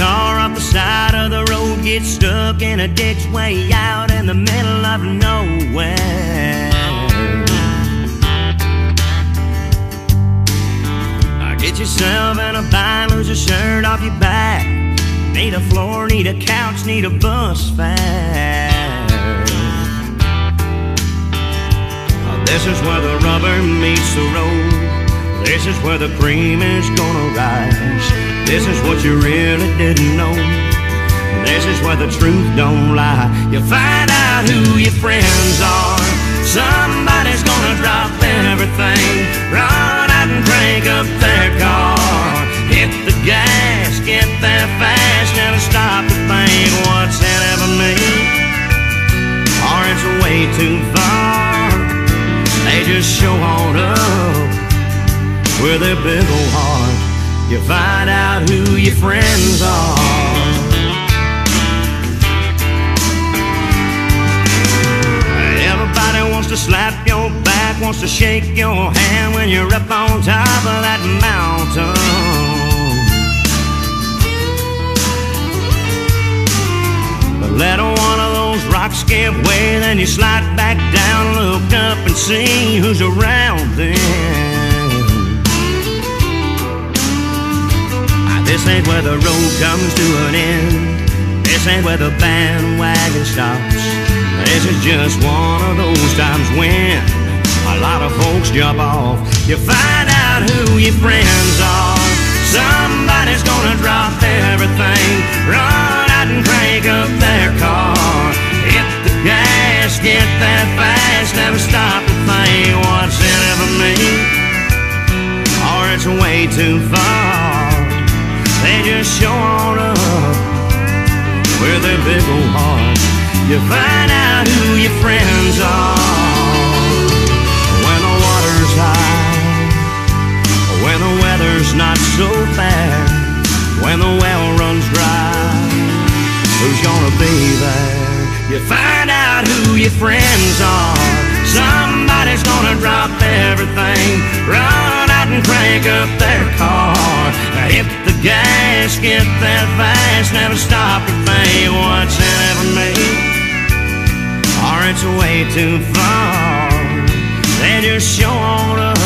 car off the side of the road, get stuck in a ditch way out in the middle of nowhere. Get yourself in a bind, lose your shirt off your back. Need a floor, need a couch, need a bus fare. This is where the rubber meets the road. This is where the cream is gonna rise. This is what you really didn't know. This is where the truth don't lie. You find out who your friends are. Somebody's gonna drop everything, run out and crank up their car. Hit the gas, get there fast, never stop to think what's in it for me, or it's way too far. They just show on up with their big old heart. You find out who your friends are. Everybody wants to slap your back, wants to shake your hand when you're up on top of that mountain. But let one of those rocks give way, then you slide back down, look up and see who's around then. This ain't where the road comes to an end. This ain't where the bandwagon stops. This is just one of those times when a lot of folks jump off. You find out who your friends are. Somebody's gonna drop everything, run out and crank up their car. Hit the gas, get that fast, never stop to think what's in it for me, or it's way too far. They just show on up with their big old hearts. You find out who your friends are. When the water's high, when the weather's not so fair, when the well runs dry, who's gonna be there? You find out who your friends are. Somebody's gonna drop everything, run out and crank up their car. Hit the gas, get there fast, never stop to think what's in it for me, or it's way too far. They just show on up